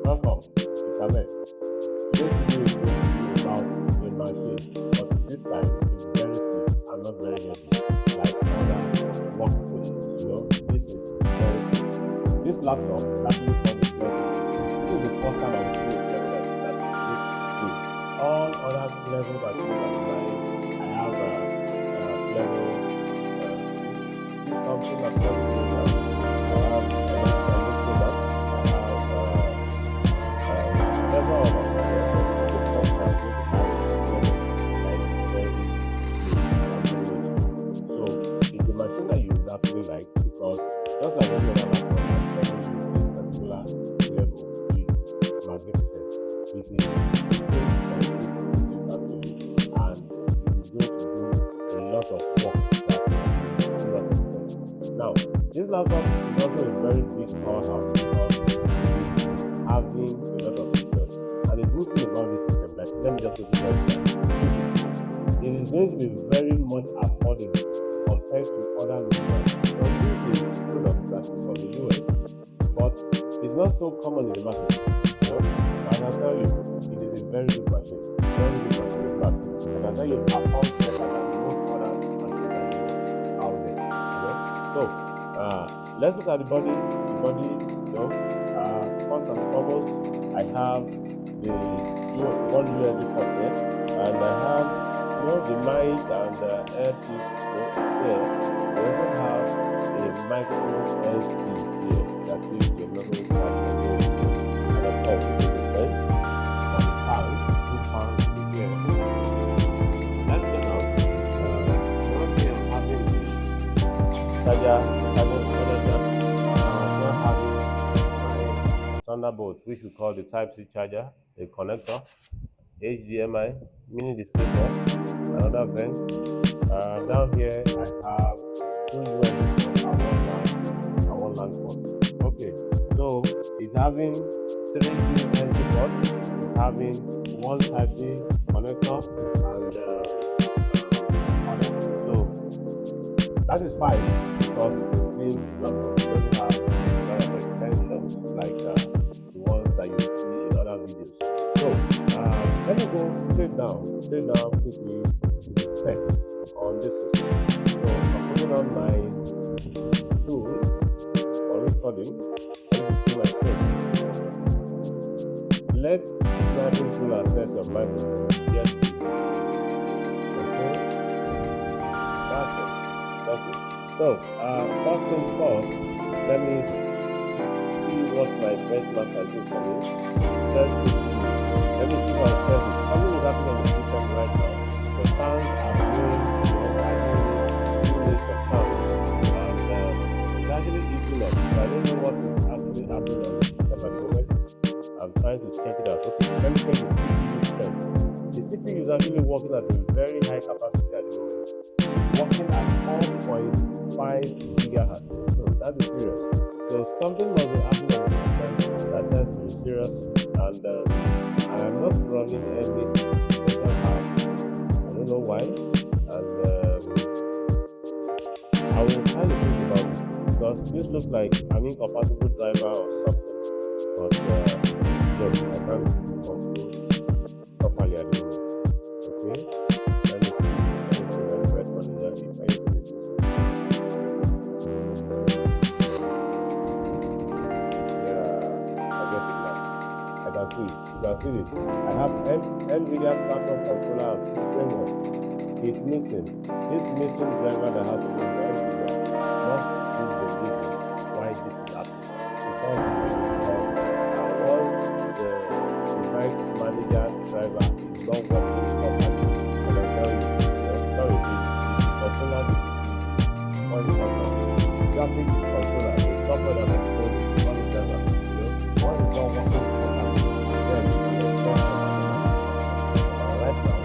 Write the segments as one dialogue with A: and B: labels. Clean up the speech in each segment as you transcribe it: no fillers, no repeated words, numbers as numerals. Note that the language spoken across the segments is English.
A: Welcome, it's Ahmed. Today's video is going to be about a machine, but this time it's very slim and not very heavy, like other workstations. This is very slim. This laptop is actually called a Clevo. This is the first time I'm seeing a laptop that is this slim. All other levels are still at mine. I have a Clevo, see something at Clevo. I have products. Several of us, this is the first time so it's a machine that you would actually like because just like any other laptop, I'm telling you, this particular level is magnificent. It is 8.6 inches actually, and it is going to do a lot of work that you do not expect. Now, this laptop is also a very big powerhouse because it's having a lot of features. And the good thing about this system, like let me just go to the website, it is going to be very much affordable compared to other retailers. Because this is a product that is from the US, but it's not so common in the market. I can tell you, it is a very good machine. Very good machine. In fact, I can tell you, it performs better than most other machines out there. So, let's look at the body. First and foremost, I have the one USB port there, and I have the mic and the earpiece there. I also have a micro SD here that is the memory card and of course this is the vent and the fans, 2 fans here. Let's get out. Currently I'm having the charger. Thunderbolt, which we call the Type-C charger, a connector, HDMI, mini display box, another vent. Down here I have 2 USB and one LAN port. Okay, so it's having 3 USB ports, it's having 1 Type-C connector and others. So that is fine because it's a slim laptop. It doesn't have a lot of extensions like the ones that you see in other videos. So let me go straight down quickly to the spec on this system. So I'm putting on my tool for recording. Let me see my screen. Let's snap tool access your microphone. Yes, please. Okay. That's it. So first things first, let me see what my benchmark can do for me. Let me see what it says. Something is happening on the system right now. The fans are blowing, of sound, and it's actually eating up. So I don't know what is actually happening on the system at the moment. I'm trying to check it out. Okay, let me check the CPU strength. The CPU is actually working at a very high capacity at the moment. It's working at 4.5 gigahertz. So that is serious. So something must be happening on the system that tells me it's serious, and I'm not running any special app. I don't know why, and I will try to think about it because this looks like an incompatible driver or something. But no, I can't conclude properly at the moment. Okay, let me see my refresh manager if anything is missing. I can see. You can see this. I have Nvidia platform controller framework. It's missing. This missing driver that has to do with Nvidia must be the reason why this is happening. Because the device manager driver is not working properly, I can tell you, sorry, the controller, what is it? Graphics controller, the software that controls all the driver. What is not working properly? Then right now,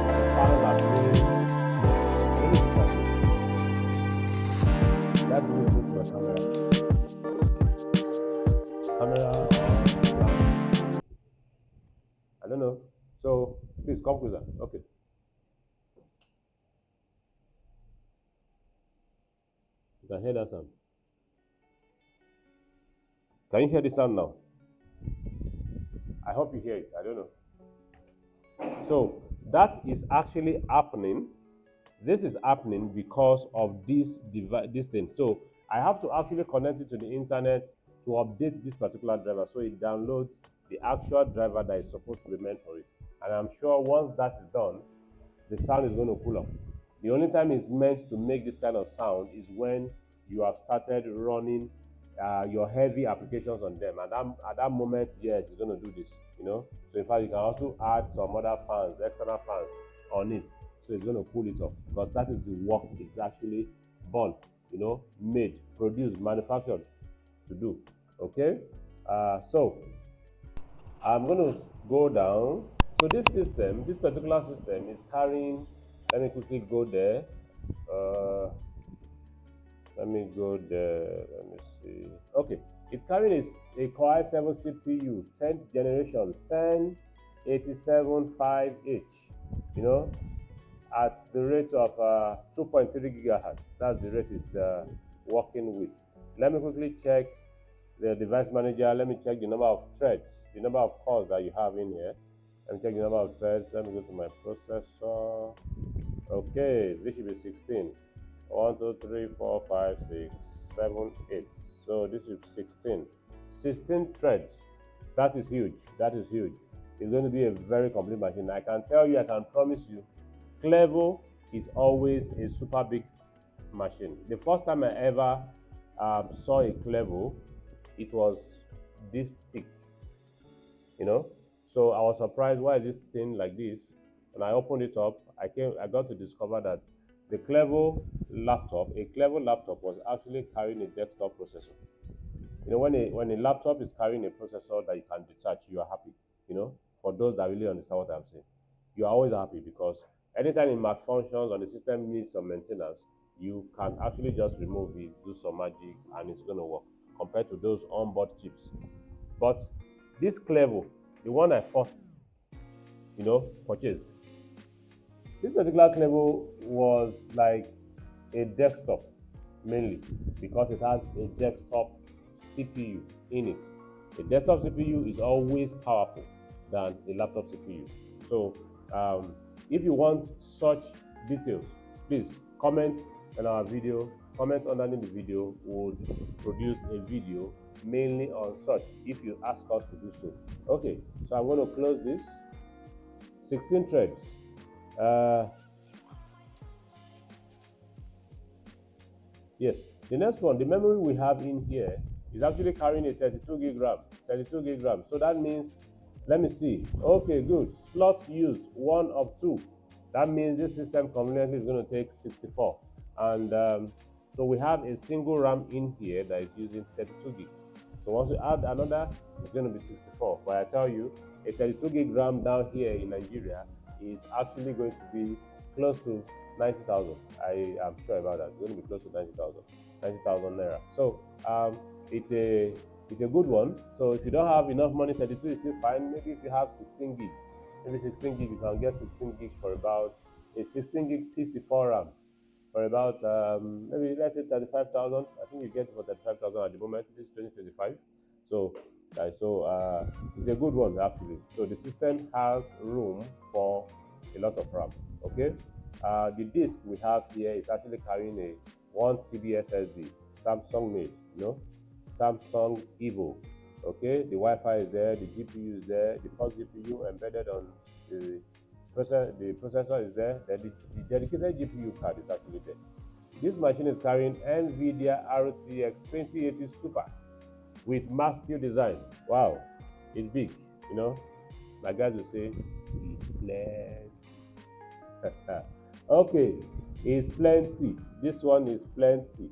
A: the file are doing that really puts your camera or I don't know. So please come closer. Okay. You can hear that sound. Can you hear the sound now? I hope you hear it. I don't know. So that is actually happening. This is happening because of this thing. So I have to actually connect it to the internet to update this particular driver, so it downloads the actual driver that is supposed to be meant for it. And I'm sure once that is done, the sound is going to cool off. The only time it's meant to make this kind of sound is when you have started running your heavy applications on them. At that moment, yes, it's going to do this, you know. So in fact, you can also add some other fans, external fans on it. So it's going to cool it off because that is the work it's actually born, you know, made, produced, manufactured to do. Okay. So I'm going to go down. So this particular system is carrying, let me quickly go there. Uh, let me go there. Let me see. Okay. It's carrying a Core i7 CPU, 10th generation, 10875H, you know, at the rate of 2.3 gigahertz. That's the rate it's working with. Let me quickly check the device manager. Let me check the number of threads, the number of cores that you have in here. Let me check the number of threads. Let me go to my processor. Okay, this should be 16. 1, 2, 3, 4, 5, 6, 7, 8. So this is 16. 16 threads. That is huge. That is huge. It's going to be a very complete machine. I can tell you, I can promise you, Clevo is always a super big machine. The first time I ever saw a Clevo, it was this thick, you know. So I was surprised, why is this thing like this? When I opened it up, I got to discover that the Clevo a Clevo laptop was actually carrying a desktop processor. You know, when a laptop is carrying a processor that you can detach, you are happy. You know, for those that really understand what I'm saying, you are always happy because anytime it malfunctions or the system needs some maintenance, you can actually just remove it, do some magic, and it's going to work compared to those onboard chips. But this Clevo, the one I first, you know, purchased, this particular Clevo was like a desktop mainly because it has a desktop CPU in it. A desktop CPU is always powerful than a laptop CPU. So if you want such details, please comment on our video, comment underneath the video. We'll produce a video mainly on such if you ask us to do so. Okay, so I'm going to close this. 16 threads. Yes, the next one, the memory we have in here is actually carrying a 32 gig RAM. 32 gig RAM. So that means, let me see. Okay, good. Slots used, 1 of 2. That means this system conveniently is going to take 64. And so we have a single RAM in here that is using 32 gig. So once you add another, it's going to be 64. But I tell you, a 32 gig RAM down here in Nigeria is actually going to be close to 90,000. I am sure about that. It's going to be close to 90,000 naira. So it's a good one. So if you don't have enough money, 32 is still fine. Maybe if you have 16 gig, maybe 16 gig, you can get 16 gig for about a 16 gig PC4 RAM for about maybe let's say 35,000. I think you get it for 35,000 at the moment. This is 2025. So it's a good one actually. So the system has room for a lot of RAM. Okay. The disk we have here is actually carrying a 1 TB SSD, Samsung made, you know, Samsung Evo. Okay, the Wi-Fi is there, the GPU is there, the first GPU embedded on the processor is there, the dedicated GPU card is actually there. This machine is carrying Nvidia RTX 2080 Super with mass-Q design. Wow, it's big, you know. My guys will say, it's plenty. Okay, it's plenty. This one is plenty.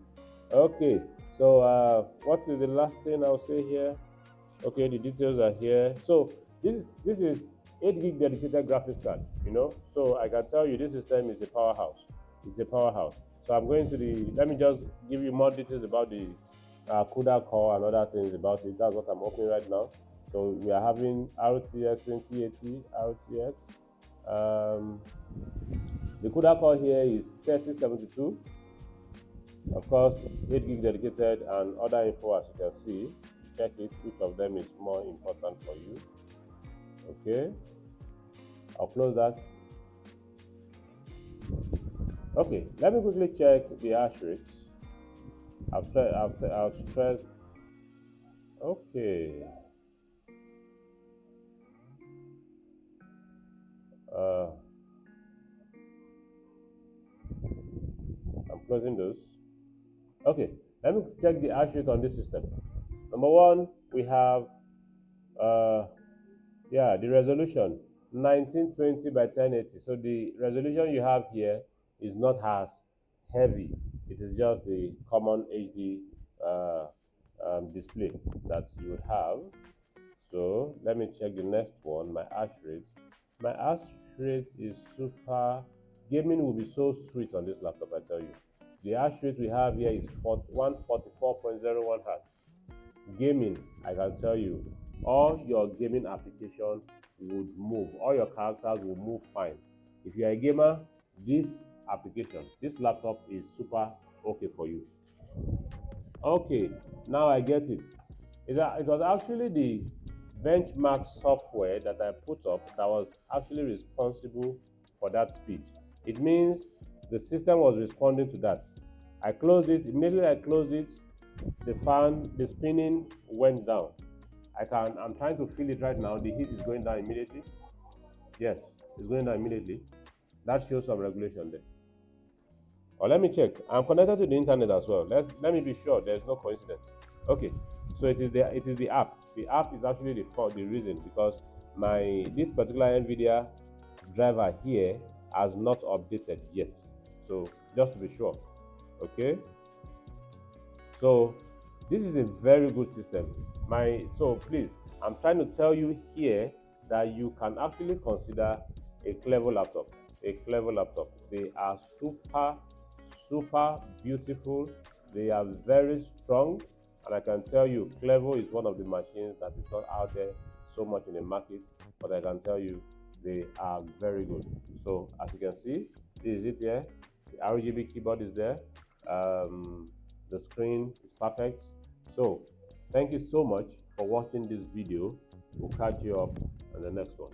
A: Okay, so what is the last thing I'll say here? Okay, the details are here. So this is 8 gig dedicated graphics card, you know. So I can tell you this system is a powerhouse. It's a powerhouse. So I'm going to let me just give you more details about the CUDA core and other things about it. That's what I'm opening right now. So we are having RTX 2080 RTX. The CUDA core here is 3072. Of course, 8 gig dedicated and other info as you can see. check it, which of them is more important for you. Okay, I'll close that. Okay, let me quickly check the hash rates. I've stressed. Okay, uh, I'm closing those. Okay, let me check the hash rate on this system. Number one, we have uh, yeah, the resolution 1920 by 1080. So the resolution you have here is not as heavy. It is just the common HD uh, display that you would have. So let me check the next one. My hash rate. My hash rate is super. Gaming will be so sweet on this laptop, I tell you. The hash rate we have here is 144.01 hertz. Gaming, I can tell you, all your gaming application would move, all your characters will move fine. If you are a gamer, this application, this laptop is super okay for you. Okay, now I get it. It was actually the benchmark software that I put up that was actually responsible for that speed. It means the system was responding to that. I closed it, immediately I closed it, the fan, the spinning went down. I'm trying to feel it right now. The heat is going down immediately. Yes, it's going down immediately. That shows some regulation there. Or let me check. I'm connected to the internet as well. Let me be sure there's no coincidence. Okay, so it is the app. The app is actually the reason because my this particular Nvidia driver here has not updated yet. So just to be sure. Okay. So this is a very good system. So please, I'm trying to tell you here that you can actually consider a Clevo laptop. A Clevo laptop. They are super beautiful. They are very strong, and I can tell you, Clevo is one of the machines that is not out there so much in the market, but I can tell you they are very good. So as you can see, this is it here. The RGB keyboard is there. The screen is perfect. So thank you so much for watching this video. We'll catch you up on the next one.